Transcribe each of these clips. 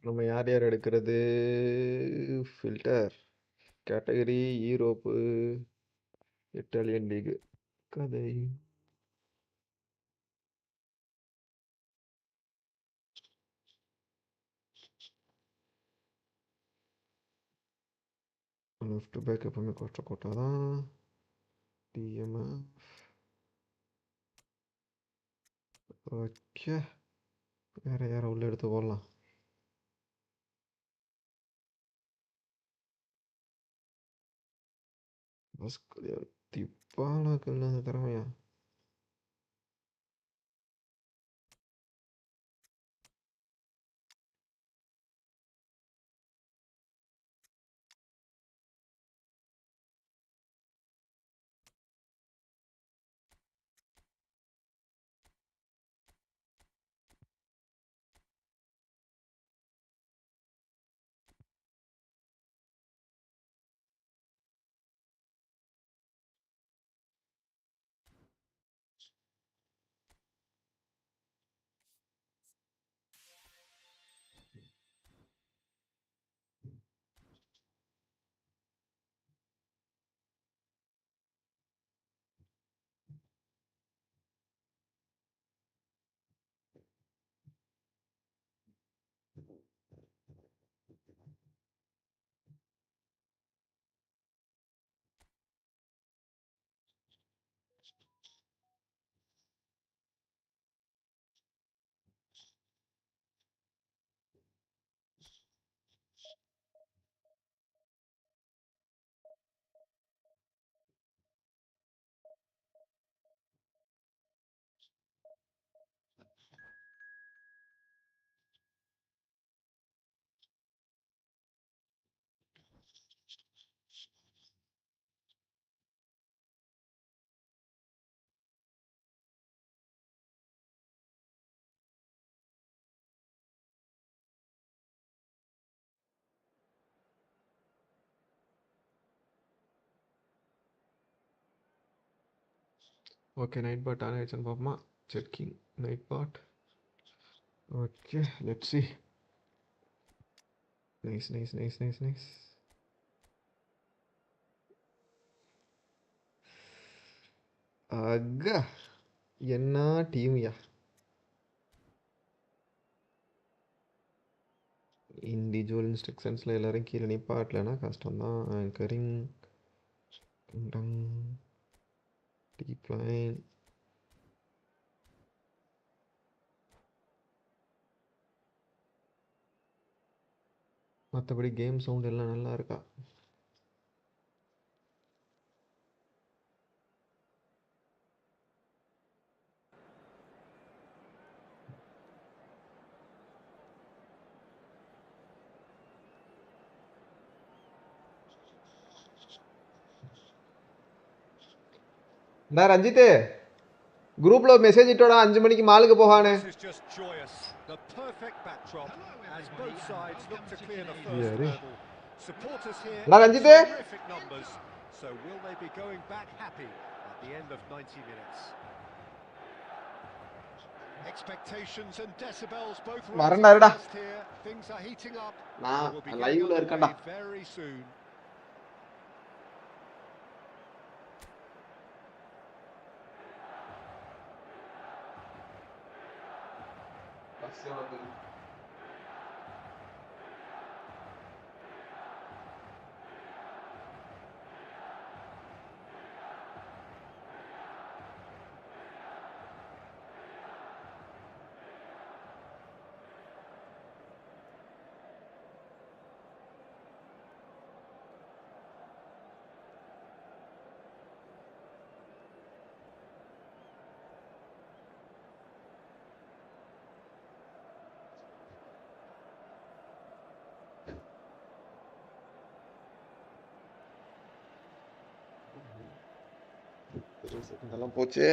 நம்ம யார் யார் எடுக்கிறது? Filter category Europe Italian league கதை லெஃப்ட் பேக் எப்பவுமே கோட்டை கோட்டா தான். DMF okay. வேற யாரை உள்ள எடுத்து போடலாம்? திப்பாலாக்கு இல்லாத திறமையா? ஓகே, நைட் பாட் ஆன் ஆயிடுச்சுன்னு பார்ப்போமா? Checking night pot. Okay, let's see. Nice nice nice nice nice. அக்கா என்ன டீம்யா! இண்டிவிஜுவல் இன்ஸ்ட்ரக்ஷன்ஸில் எல்லோரும் கீழே நிப்பாட்டலைன்னா கஷ்டம்தான். ஆங்கரிங் டீப் லைன் மற்றபடி கேம் சவுண்ட் எல்லாம் நல்லா இருக்கா? நான் ரஞ்சித் குரூப்ல மெசேஜ் இட்டோட 5 மணிக்கு மாலுக்கு போகானே. நான் ரஞ்சித் வரண்டாருடா. நான் லைவ்ல இருக்கேன்டா. இதெல்லாம் போச்சு.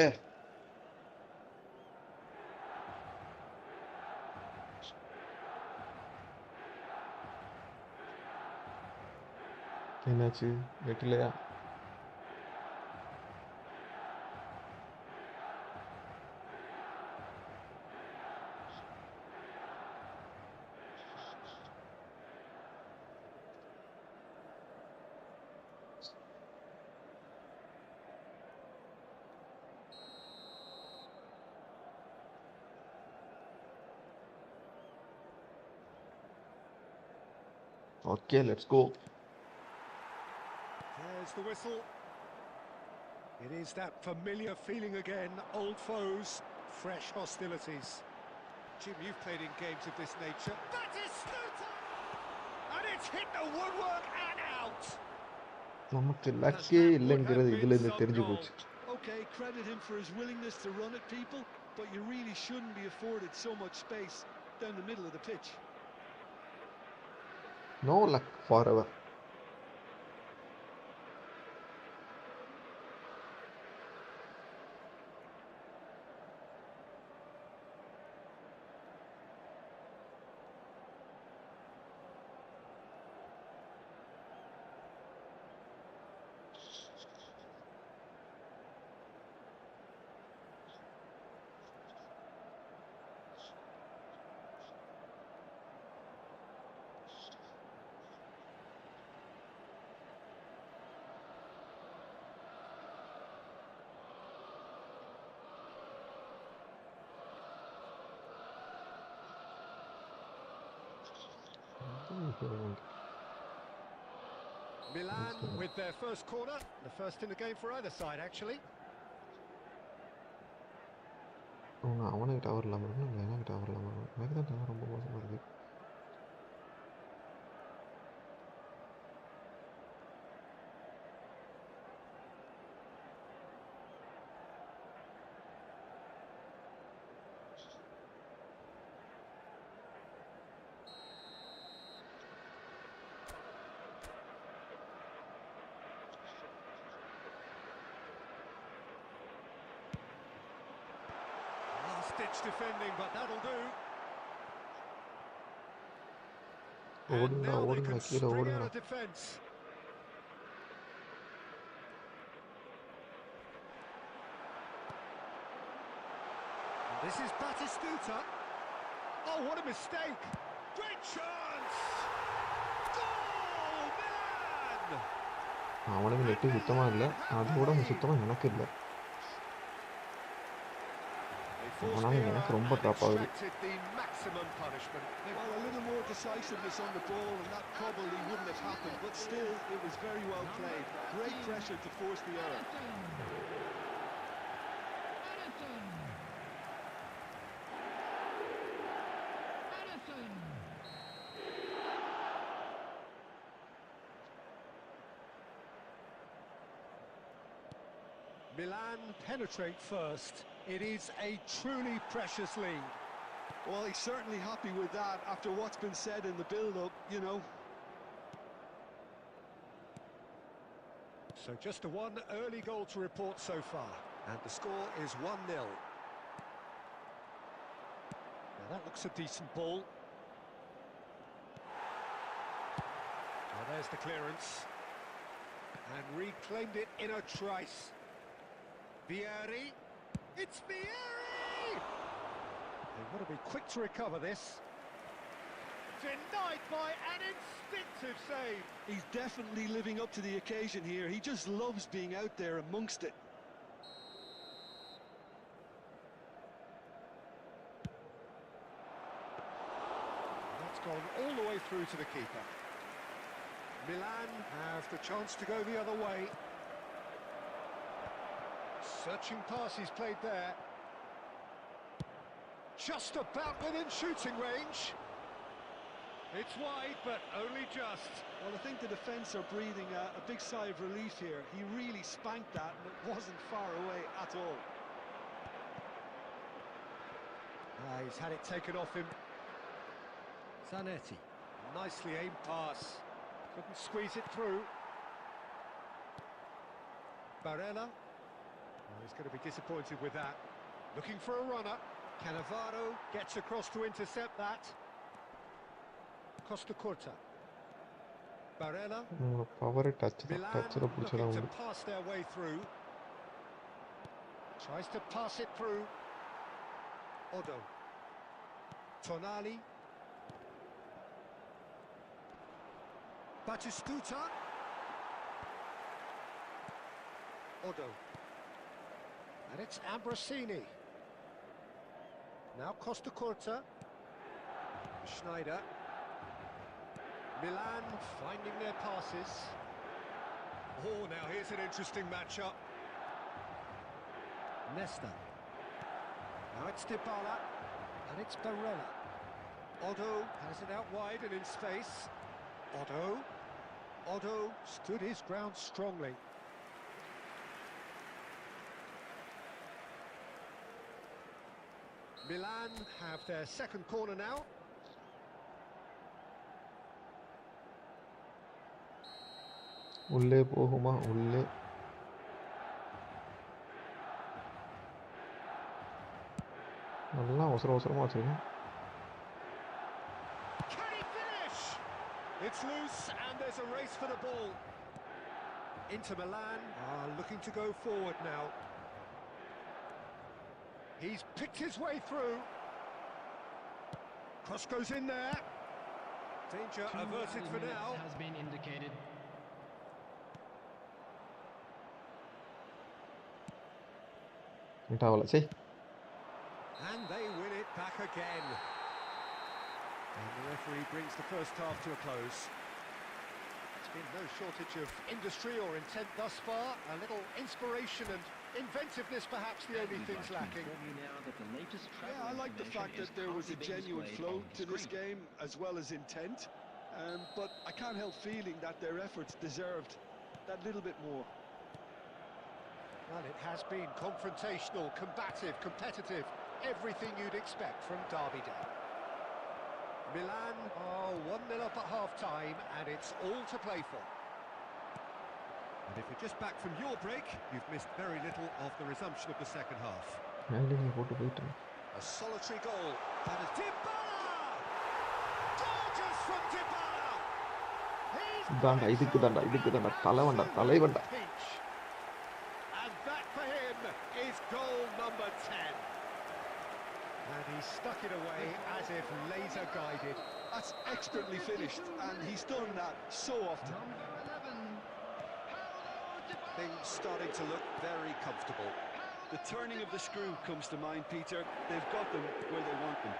என்னாச்சு? வெட்டிலையா? Okay, let's go. There's the whistle. It is that familiar feeling again, old foes, fresh hostilities. Jim, you've played in games of this nature. That is Snooter! And it's hit the woodwork and out! நமக்கு And லக்கே that would have இல்லைங்கிறது been இதுல இருந்து some தெரிஞ்சு goal. போச்சு. Okay, credit him for his willingness to run at people, but you really shouldn't be afforded so much space down the middle of the pitch. No luck forever. Milan with their first corner, the first in the game for either side actually. அவனுக்கு tower இல்லாமல் இருக்கணும், இல்லை எனக்கு tower இல்லாமல் இருக்கணும். எனக்கு தான் tower ரொம்ப மோசமாக இருக்குது. Last-ditch defending, but that'll do. And ஓடுங்கடா now they ஓடுங்கடா can கீழே spring out ஓடுங்கடா. of defence. This is Batistuta. Oh, what a mistake! Great chance! Goal, Milan! அவனுக்கு நெட்டு சுத்தமாக இல்லை, அதோட சுத்தமாக எனக்கு இல்லை. அதனால் எனக்கு ரொம்ப ட்ராப் ஆகுது. Well, a little more decisiveness on the ball and that probably wouldn't have happened, but still, it was very well played. Great pressure to force the error. Milan penetrate first. It is a truly precious lead. Well, he's certainly happy with that after what's been said in the build-up, you know. So just one early goal to report so far, and the score is 1-0. Now that looks a decent ball. Now there's the clearance. And reclaimed it in a trice. Vieri. It's Vieri! They want to be quick to recover this. Denied by an instinctive save. He's definitely living up to the occasion here. He just loves being out there amongst it. That's gone all the way through to the keeper. Milan have the chance to go the other way. Searching pass he's played there. Just about within shooting range. It's wide, but only just. Well, I think the defence are breathing a big sigh of relief here. He really spanked that, and it wasn't far away at all. He's had it taken off him. Zanetti. Nicely aimed pass. Couldn't squeeze it through. Barella. Oh, he's going to be disappointed with that. Looking for a runner. Cannavaro gets across to intercept that. Costa Curta. Barella. Milan looking to pass their way through. Tries to pass it through. Odo. Tonali. Batistuta. Odo. And it's Ambrosini. Now Costa Curta. Schneider. Milan finding their passes. Oh, now here's an interesting matchup. Nesta. Now it's Dybala, and it's Barella. Otto has it out wide and in space. Otto stood his ground strongly. Milan have their second corner now. உள்ளே போகுமா உள்ளே நல்லா அவசரமா வச்சிருக்கேன். Can he finish? It's loose and there's a race for the ball. Inter Milan are looking to go forward now. He's picked his way through. Cross goes in there. Danger averted for now. Has been indicated. And they win it back again. And the referee brings the first half to a close. There's been no shortage of industry or intent thus far. A little inspiration and inventiveness perhaps the only things lacking. Yeah, I like the fact that there was a genuine flow to this game as well as intent. But I can't help feeling that their efforts deserved that little bit more. Well, it has been confrontational, combative, competitive, everything you'd expect from Derby Day. Milan are 1-0 up at half-time, and it's all to play for. And if you're just back from your break, you've missed very little of the resumption of the second half. A solitary goal. That is Dybala! Gorgeous from Dybala! Peach. And that for him is goal number 10. And he stuck it away as if laser guided. That's expertly finished, and he's done that so often. Things starting to look very comfortable. The turning of the screw comes to mind, Peter. They've got them where they want them.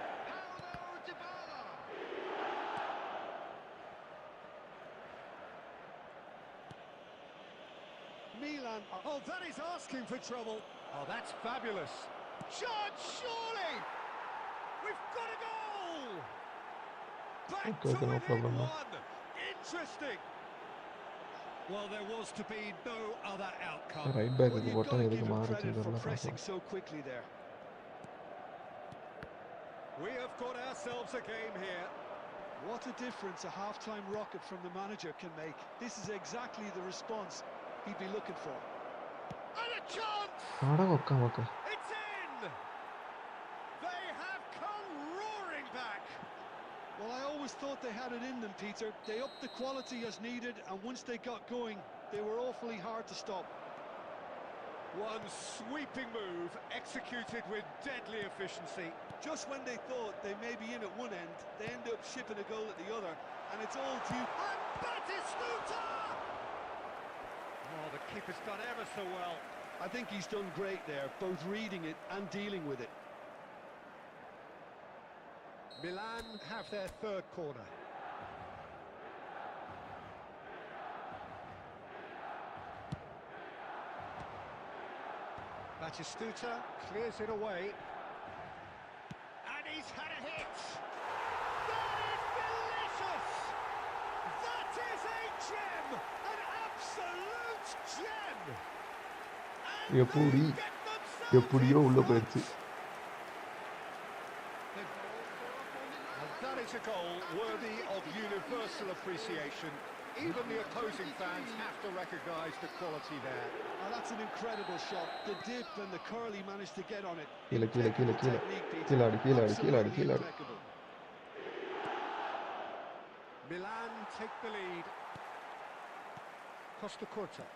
Milan, oh, that is asking for trouble. Oh, that's fabulous. Shot, surely! We've got a goal! Back to no within problem, no. one. Interesting. Well, there was to be no other outcome. Right back Well, you've போட்டா got to எதுக்கு give him மாறுச்சுன்னு credit for தெரியல pressing பார்க்கலாம். so quickly there. We have got ourselves a game here. What a difference a half-time rocket from the manager can make. This is exactly the response he'd be looking for. And a chance! It's in! They have come roaring back. Well, I always thought they had it in them, Peter. They upped the quality as needed, and once they got going, they were awfully hard to stop. One sweeping move executed with deadly efficiency. Just when they thought they may be in at one end, they end up shipping a goal at the other, and it's all due... And Batistuta! Oh, the keeper's done ever so well. I think he's done great there, both reading it and dealing with it. Milan have their third corner. Batistuta clears it away. And he's had a hit! That is delicious! That is a gem! An absolute gem! And எப்படி they get themselves எப்படியோ in உள்ள front. போயிடுச்சு. And that is a goal worthy of universal appreciation. Even the opposing fans have to recognise the quality there. Oh, that's an incredible shot. The dip and the curl he managed to get on it. கீழே Technique, Peter. கீழாடி Absolutely impeccable. Milan take the lead. Costa Curta.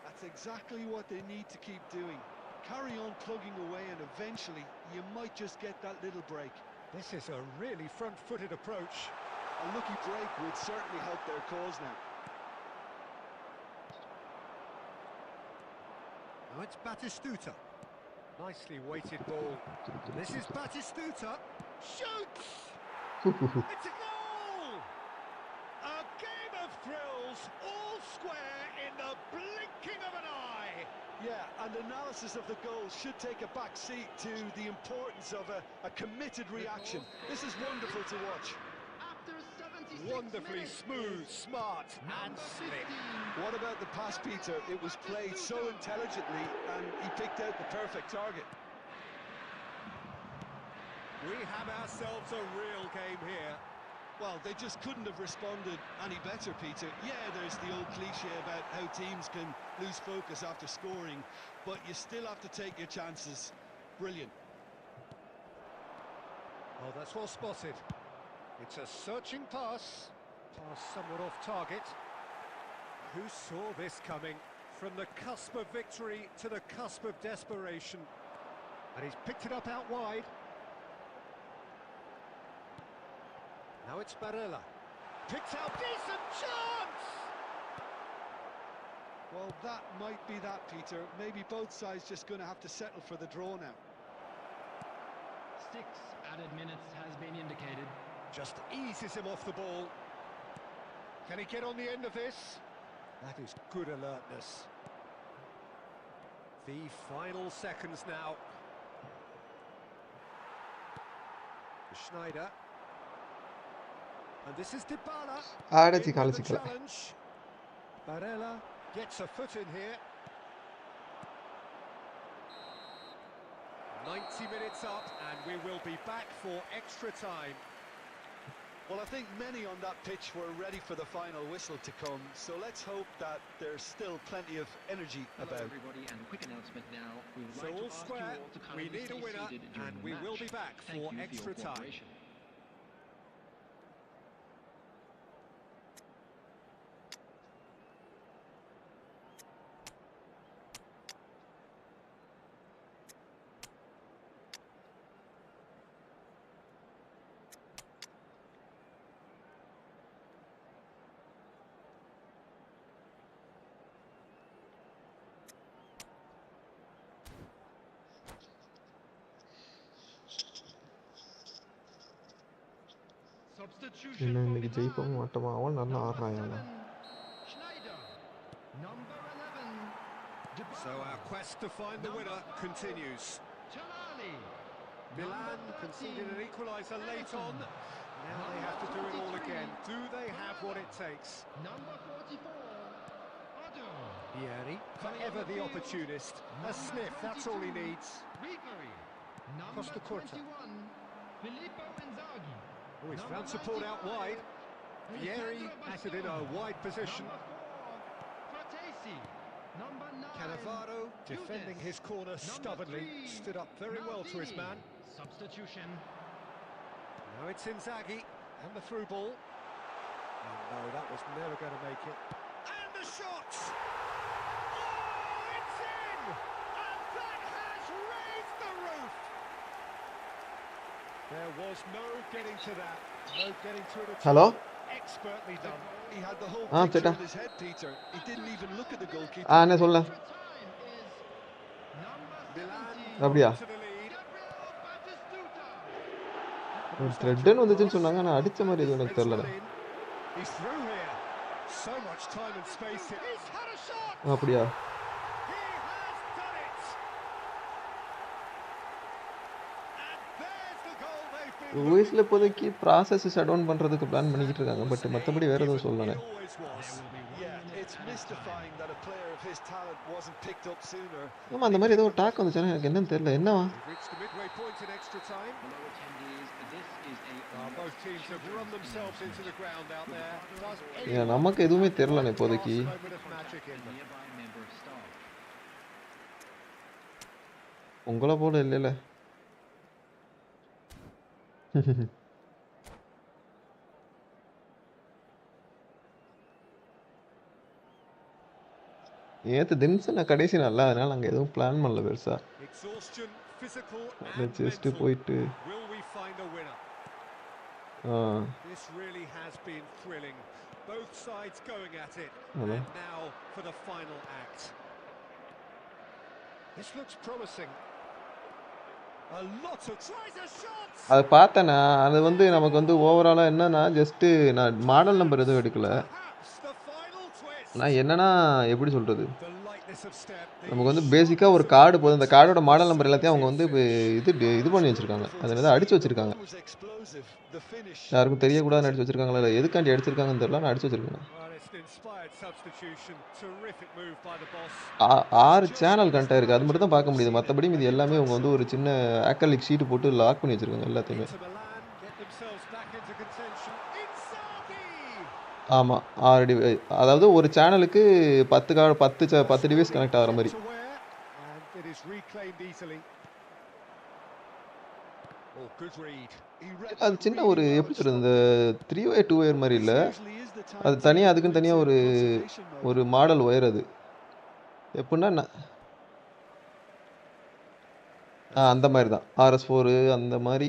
That's exactly what they need to keep doing. Carry on plugging away, and eventually you might just get that little break. This is a really front-footed approach. A lucky break would certainly help their cause now. Now it's Batistuta. Nicely weighted ball. This is Batistuta. Shoots! It's a goal! square in the blinking of an eye. Yeah, and analysis of the goal should take a back seat to the importance of a committed reaction. This is wonderful to watch. Wonderfully smooth, smart and slick. What about the pass, Peter? It was played so intelligently and he picked out the perfect target. We have ourselves a real game here. Well, they just couldn't have responded any better, Peter. Yeah, there's the old cliche about how teams can lose focus after scoring, but you still have to take your chances. Brilliant. Oh, that's well spotted. It's a searching pass. Pass somewhat off target. Who saw this coming? From the cusp of victory to the cusp of desperation. And he's picked it up out wide. Now it's Barella. Picks out, decent chance! Well, that might be that, Peter. Maybe both sides just going to have to settle for the draw now. 6 added minutes has been indicated. Just eases him off the ball. Can he get on the end of this? That is good alertness. The final seconds now. Schneider. And this is Dybala. In with the challenge. Barella gets a foot in here. 90 minutes up and we will be back for extra time. Well, I think many on that pitch were ready for the final whistle to come, so let's hope that there's still plenty of energy about. Hello everybody, and a quick announcement now. We would So like to all ask square, you all to we kindly need a stay winner seated during and the we match. will be back Thank for you extra your time. cooperation. Substitution இன்னும் for இன்னைக்கு ஜெயிப்போம் Milan. மாட்டோமா அவன் நல்லா Number ஆடுறாங்க 7, Schneider. Number 11, Dybala. So our quest to find the winner continues. Tonali. Milan conceded an equaliser late on. Now they have to do it all again. Do they have what it takes? Number 44, Otto. Vieri, forever the opportunist. A sniff, that's all he needs. Ribery. Number Costa Curta. 21, Filippo Inzaghi. Oh, he's found support out wide. Vieri has it in a wide position. Number 4, Fratesi. Number 9, Cannavaro defending his corner stubbornly. Stood up very well to his man. Substitution. Now it's Inzaghi and the through ball. Oh no, that was never going to make it. And the shot! Oh, it's in! And that has raised the roof! There was no getting to that. No getting to it at hello all. Expertly done. He had the whole Ah, picture Teta. in his head, Peter. He didn't even look at the goalkeeper. என்ன சொல்ல Time is number Milan 70, அப்படியா to the lead. Gabriel Batistuta. த்ரெட்டுன்னு வந்துச்சுன்னு சொன்னாங்க நான் அடிச்ச மாதிரி எதுவும் எனக்கு தெரியல He's through here. So much time and space here. He's had a shot. அப்படியா He has done it. And there's the goal they've been வாய்ஸ்ல இப்போதைக்கு ப்ராசஸ் ஷட் டவுன் பண்றதுக்கு பிளான் பண்ணிக்கிட்டு இருக்காங்க பட் மற்றபடி வேற எதுவும் சொல்லல He always was. Yeah, it's mystifying that a player of his talent wasn't picked up sooner. ஆமா அந்த மாதிரி ஏதோ ஒரு டாக் வந்துச்சுன்னா எனக்கு என்னன்னு தெரியல என்னவா We've reached the midway point in extra time. Hello attendees, this is a Both teams have run themselves into the ground out there. Does ஏன் நமக்கு எதுவுமே தெரியல இப்போதைக்கு a moment of magic in them? nearby member staff. உங்களை போல இல்லைல்ல நேற்று தின்சன் கடைசி நாள்ல அதனால அங்கே எதுவும் பிளான் பண்ணல பெருசா Exhaustion, physical அந்த and ஜஸ்ட் mental. போயிட்டு Will we find a winner? ஆ This really has been thrilling. Both sides going at it. Hello. And now for the final act. This looks promising. A lot of tries a shot. அதை பார்த்தேன்னா அது வந்து நமக்கு வந்து ஓவராலாக என்னன்னா just நான் மாடல் நம்பர் எதுவும் எடுக்கல Perhaps the final twist. நான் என்னன்னா எப்படி சொல்கிறது, The lightness of step, the நமக்கு வந்து பேசிக்காக ஒரு sharpness of கார்டு போதும். அந்த movement, கார்டோட மாடல் நம்பர் எல்லாத்தையும் அவங்க வந்து decisive. இது பண்ணி வச்சுருக்காங்க. அது என்னது அடிச்சு The வச்சுருக்காங்க. run was explosive, the finish யாருக்கும் தெரியக்கூடாதுன்னு exquisite. அடிச்சு வச்சுருக்காங்களா இல்லை எதுக்காண்டி அடிச்சிருக்காங்கன்னு தெரியல, நான் அடிச்சு வச்சுருக்காங்க. Well, it's an inspired substitution. Terrific move by the boss. 6 channel கண்ட்டாக இருக்குது, அது மட்டும் தான் பார்க்க முடியுது. மற்றபடி இது எல்லாமே அவங்க வந்து ஒரு சின்ன ஆக்கலிக் ஷீட்டு போட்டு லாக் பண்ணி வச்சுருக்காங்க எல்லாத்தையுமே. Inter Milan get themselves back into contention. Inzaghi! ஆமாம், 6 அதாவது ஒரு சேனலுக்கு 10 டிவைஸ் கனெக்ட் ஆகிற மாதிரி. To wear, and it is reclaimed easily. Oh, good read. He read அது that சின்ன ஒரு really well எப்படி and சொல்கிறது, இந்த stopped it. 3 ஒயர் 2 ஒயர் மாதிரி This இல்லை, usually is the அது time தனியாக to அதுக்குன்னு go தனியாக into ஒரு conservation mode. ஒரு மாடல் ஒயர். அது எப்படின்னா அந்த மாதிரி தான் RS4 அந்த மாதிரி.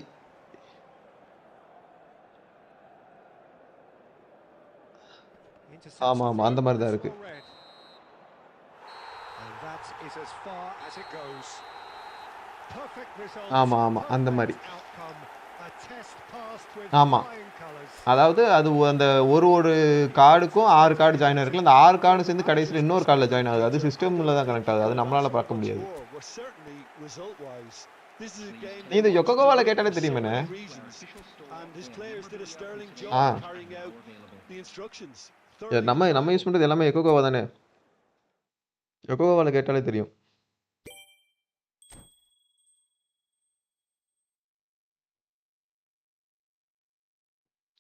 Intercepts ஆமாம் the ஆமாம், அந்த throw, மாதிரி தான் that's இருக்குது. well read. And that is as far as it goes. Perfect result, ஆமாம் ஆமாம், அந்த மாதிரி. perfect outcome. A test passed with ஆமாம், flying colours. அதாவது அது அந்த ஒரு கார்டுக்கும் 6 கார்டு ஜாயின் ஆகிருக்குல்ல, அந்த 6 கார்டு சேர்ந்து கடைசியில் இன்னொரு கார்டில் ஜாயின் ஆகுது. அது சிஸ்டமில் தான் கனெக்ட் ஆகுது, அது நம்மளால் பார்க்க Much முடியாது. more was certainly result-wise. This is a game நீ they இந்த wanted to யொக்கோகோவால win கேட்டாலே for so தெரியுமேண்ணே. many reasons. And his players did a sterling job ஆ, carrying out the instructions. Thoroughly நம்ம யூஸ் enjoyable. பண்ணுறது எல்லாமே யொக்கோகோவா தானே. யொக்கோகோவால கேட்டாலே தெரியும்.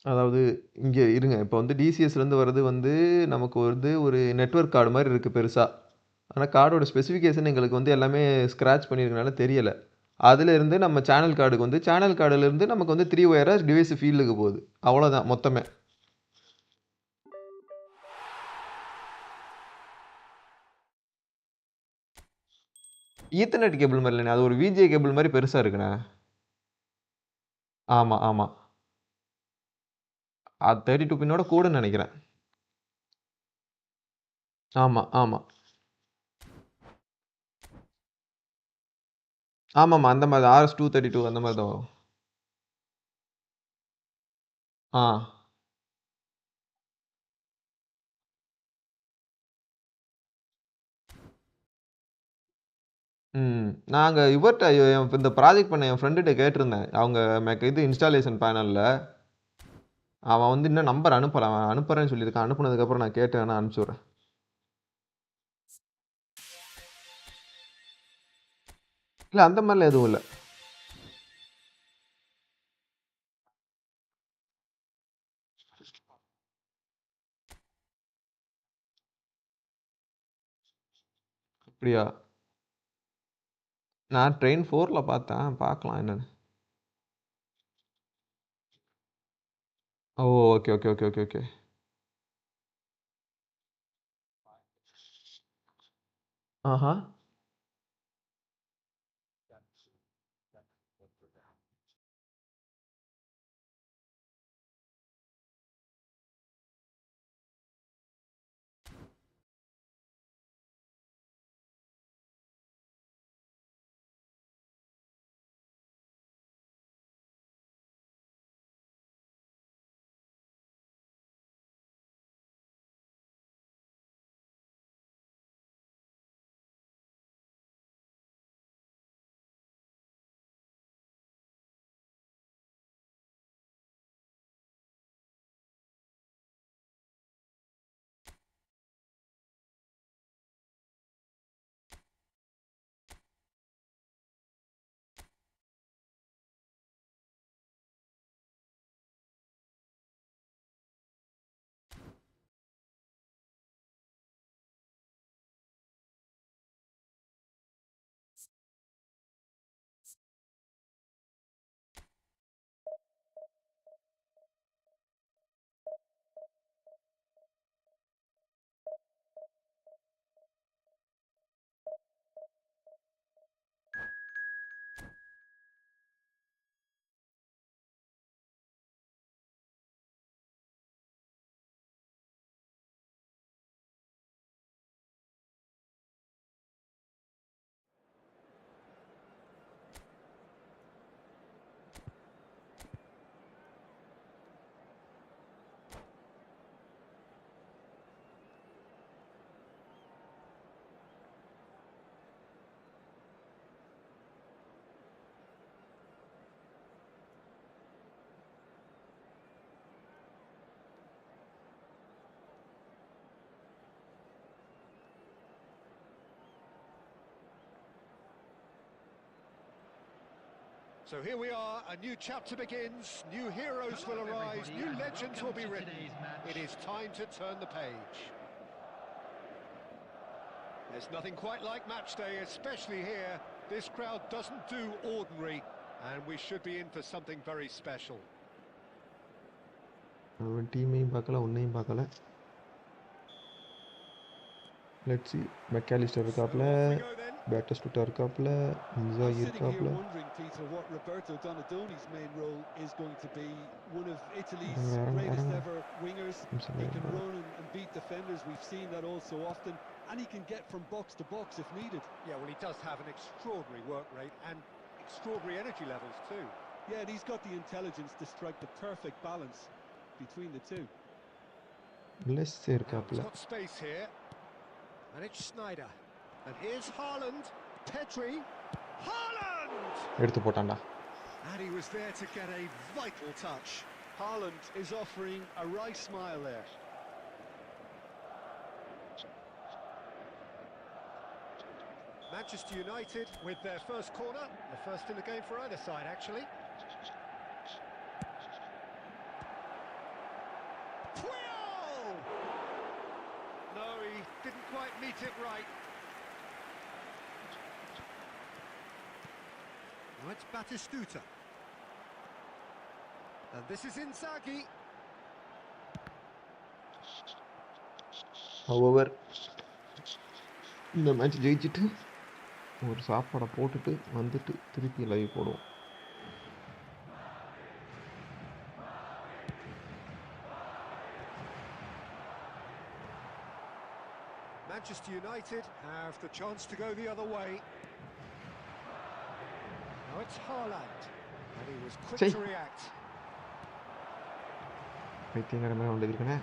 அதாவது இங்கே இருங்க, இப்போ வந்து டிசிஎஸ்லேருந்து வர்றது வந்து நமக்கு வந்து ஒரு நெட்வொர்க் கார்டு மாதிரி இருக்குது பெருசாக. ஆனால் கார்டோட ஸ்பெசிஃபிகேஷன் எங்களுக்கு வந்து எல்லாமே ஸ்க்ராட்ச் பண்ணியிருக்கனால தெரியலை. அதுலேருந்து நம்ம சேனல் கார்டுக்கு வந்து சேனல் கார்டுலேருந்து நமக்கு வந்து 3 ஒயராக டிவைஸ் ஃபீல்டுக்கு போகுது, அவ்வளோதான் மொத்தமே. ஈத்தர்நெட் கேபிள் மாதிரி இல்லைண்ணே, அது ஒரு விஜே கேபிள் மாதிரி பெருசாக இருக்குண்ணே. ஆமாம் ஆமாம், அது 32 பின்னோட கூடன்னு நினைக்கிறேன். ஆமாம் ஆமாம் ஆமாம்மா, அந்த மாதிரி RS232 அந்த மாதிரி தான் வரும். ஆ, நாங்கள் இவர்கிட்ட இந்த ப்ராஜெக்ட் பண்ண என் ஃப்ரெண்டுகிட்ட கேட்டிருந்தேன். அவங்க இது இன்ஸ்டாலேஷன் பேனலில் அவன் வந்து இன்னும் நம்பர் அனுப்பலை. அவன் அனுப்புகிறேன்னு சொல்லியிருக்கான். அனுப்புனதுக்கப்புறம் நான் கேட்டு வேணா அனுப்பிச்சி விட்றேன். இல்லை, அந்த மாதிரிலாம் எதுவும் இல்லை. அப்படியா? நான் ட்ரெயின் 4ல் பார்த்தேன், பார்க்கலாம் என்னன்னு. Oh, okay okay okay okay okay. ஆஹா. So here we are, a new chapter begins, new heroes will arise, new legends will be written. It is time to turn the page. There's nothing quite like match day, especially here. This crowd doesn't do ordinary, and we should be in for something very special. அவன் டீமையும் பார்க்கல ஒன்னையும் பார்க்கல. Let's see. Mac Allister இருக்காப்ல, பேட்டஸ்டூட்டா இருக்காப்ல, இன்சாகி இருக்காப்ல. Wondering, Peter, what Roberto Donadoni's main role is going to be. One of Italy's Aranga, greatest aranga. ever wingers. He can run and beat defenders. We've seen that all so often, and he can get from box to box if needed. Yeah, well, he does have an extraordinary work rate and extraordinary energy levels too. Yeah, and he's got the intelligence to strike the perfect balance between the two. Bless Now, இருக்காப்ல. he's got space here, and it's Sneijder. And here's Haaland, Pedri, Haaland! எடுத்து போட்டான்டா. And he was there to get a vital touch. Haaland is offering a wry smile there. Manchester United with their first corner, the first in the game for either side actually. Puyol! No, he didn't quite meet it right. Now it's Batistuta. And this is Inzaghi. However, இந்த match ஜெயிச்சுட்டு ஒரு சாப்பாடை போட்டுட்டு வந்துட்டு திருப்பி live போடுவோம். Manchester United have the chance to go the other way. Now it's Haaland, and he was quick to react. பைத்தியங்கரமாக வந்து இருக்கனே.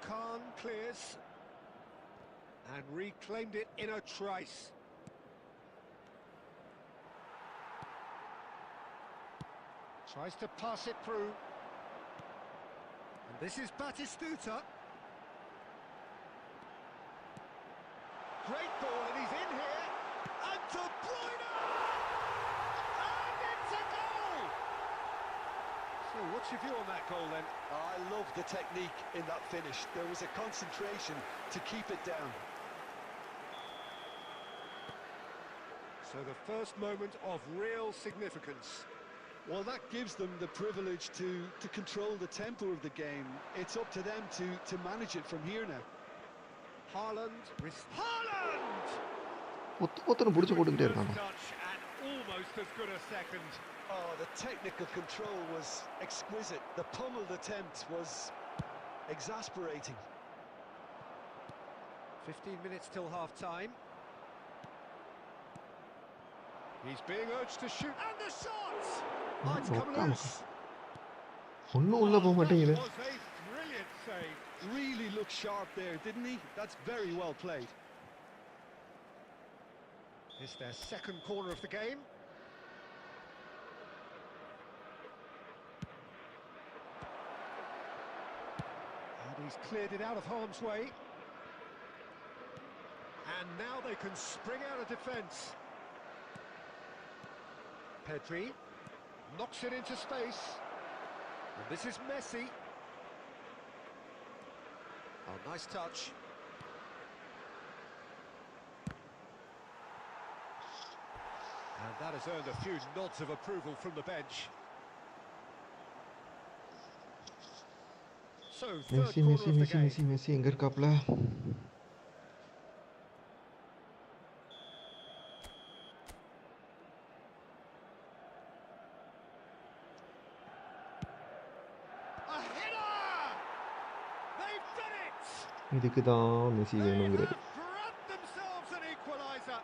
Khan clears and reclaimed it in a trice. Tries to pass it through. And this is Batistuta. Great ball, and he's in here. And De Bruyne! And it's a goal! So what's your view on that goal then? I love the technique in that finish. There was a concentration to keep it down. So the first moment of real significance. Well, that gives them the privilege to control the tempo of the game. It's up to them to manage it from here now. Haaland! Haaland! ஒருத்தரும் பிடிச்சி போட்டுக்கிட்டே இருக்காங்க. Touch and almost as good a second. Oh, the technical control was exquisite. The pummeled attempt was exasperating. 15 minutes till half-time. He's being urged to shoot, and the shot! Oh, it's come loose. ஒன்றும் உள்ள போக மாட்டேங்குது. That was a brilliant save. Really looked sharp there, didn't he? That's very well played. It's their second corner of the game. And he's cleared it out of harm's way. And now they can spring out of defence. Pedri knocks it into space. And this is Messi. Oh, nice touch. And that has earned a few nods of approval from the bench. So, third corner of the game. Messi எங்க இருக்காப்ல? A header! They've done it! இதுக்கு தான் Messi வேணுங்கிறது. Grabbed themselves an equaliser.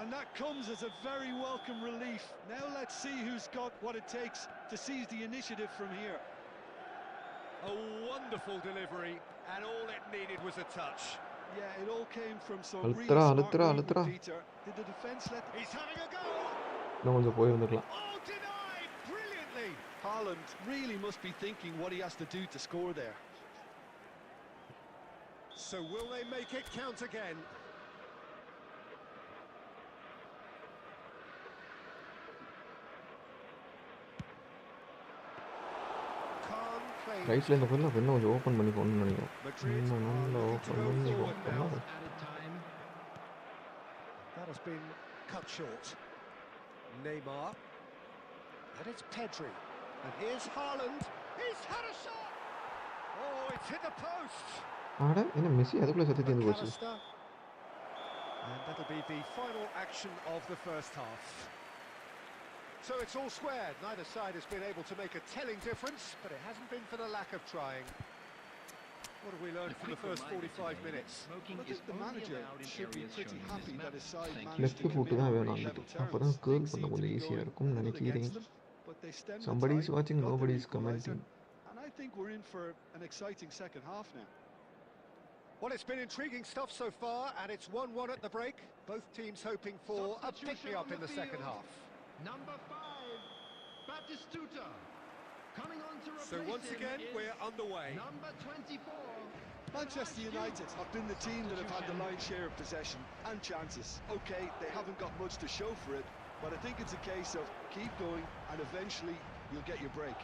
And that comes as a very welcome relief. Now let's see who's got what it takes to seize the initiative from here. A wonderful delivery, and all it needed was a touch. Yeah, it all came from some really அழுத்துறா, smart அழுத்துறா, movement, அழுத்துறா. Peter. Did the defence let... He's having a go! இன்னும் கொஞ்சம் போயிருந்துக்கலாம். Oh, denied brilliantly! Haaland really must be thinking what he has to do to score there. So will they make it count again? claimed ரைட்டில் இந்த பொருள் அப்போ இன்னும் கொஞ்சம் open பண்ணி போகணும்னு நினைக்கிறேன். Madrid இன்னும் are நல்லா looking to ஓப்பன் go பண்ணி forward now. போகணும். Added time. That has been cut short. Neymar. And it's Pedri. And here's Haaland. He's had a shot! Oh, it's hit the post! ஆட என்ன Messi அதுக்குள்ளே சத்து தீர்ந்து போச்சு. McAllister. And that'll be the final action of the first half. So it's all squared. Neither side has been able to make a telling difference, but it hasn't been for the lack of trying. What have we learned from the first 45 minutes? Smoking Well, I is think the only manager allowed in should be areas pretty shown in happy this that map. his side Thank you. managed left to food come தான் in வேணும் on அங்கிட்டு. level அப்போ terms. தான் girl Things பண்ண seem to கொஞ்சம் be ஈஸியாக going இருக்கும்னு a little நினைக்கிறேன். against them, but they stemmed the Somebody is tide, watching, got nobody their is commenting. equaliser, and I think we're in for an exciting second half now. Well, it's been intriguing stuff so far, and it's 1-1 at the break. Both teams hoping for a pick-me-up in the second half. Number 5, Batistuta. Coming on to replace So once him again, is we're underway. number 24. Manchester United have been the team that have had the lion's share of possession and chances. Okay, they haven't got much to show for it, but I think it's a case of keep going and eventually you'll get your break.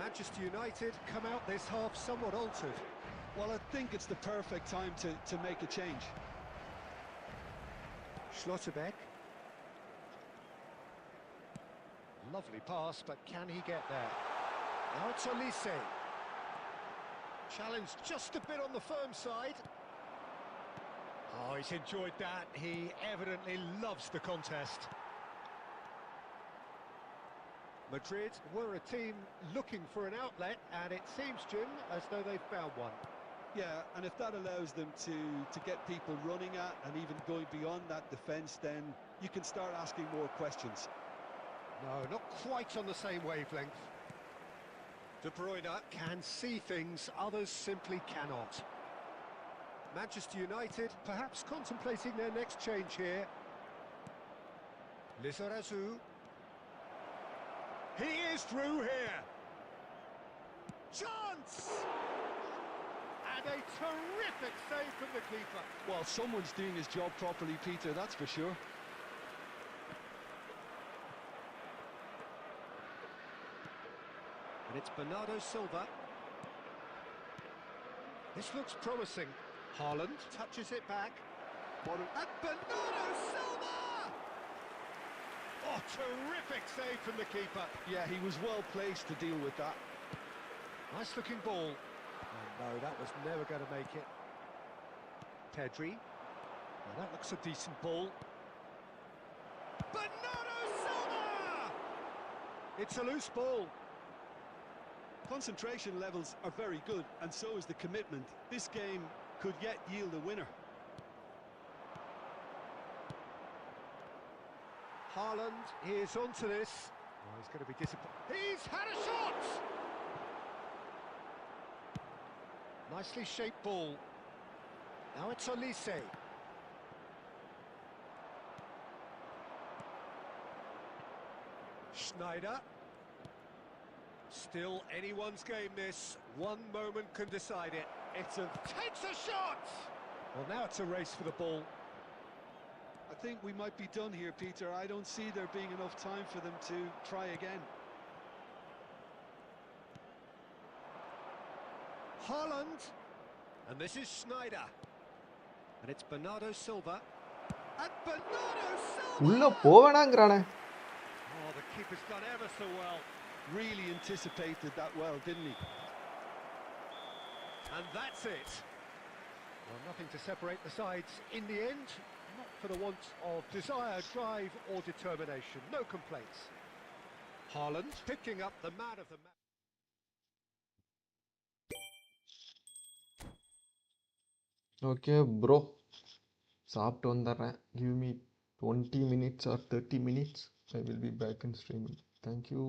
Manchester United come out this half somewhat altered. Well, I think it's the perfect time to make a change. Schlotterbeck. Lovely pass, but can he get there? Now it's Olise. Challenge just a bit on the firm side. Oh, he's enjoyed that. He evidently loves the contest. Madrid were a team looking for an outlet, and it seems, Jim, as though they've found one. Yeah, and if that allows them to get people running at and even going beyond that defence, then you can start asking more questions. No, not quite on the same wavelength. De Bruyne can see things others simply cannot. Manchester United perhaps contemplating their next change here. Lizarazu. He is through here. Chance! And a terrific save from the keeper. Well, someone's doing his job properly, Peter, that's for sure. And it's Bernardo Silva. This looks promising. Haaland touches it back. And Bernardo Silva! Oh, terrific save from the keeper. Yeah, he was well placed to deal with that. Nice looking ball. Oh, no, that was never going to make it. Pedri. Well, that looks a decent ball. Bernardo Silva! It's a loose ball. Concentration levels are very good, and so is the commitment. This game could yet yield a winner. Haaland is onto this. Oh, he's going to be disappointed. He's had a shot! Nicely shaped ball. Now it's Olise. Schneider. Still anyone's game this. One moment can decide it. Takes a shot! Well, now it's a race for the ball. I think we might be done here, Peter. I don't see there being enough time for them to try again. Haaland. And this is Schneider. And it's Bernardo Silva. And Bernardo Silva! உள்ள போவேனாங்கிறானே. Oh, the keeper's done ever so well. Really anticipated that well, didn't he? And that's it. Well, nothing to separate the sides in the end. Not for the want of desire, drive or determination. No complaints. Haaland picking up the man of the match. Okay bro, சாப்பிட்டு வந்துடுறேன். Give me 20 minutes or 30 minutes. I will be back in streaming. Thank you.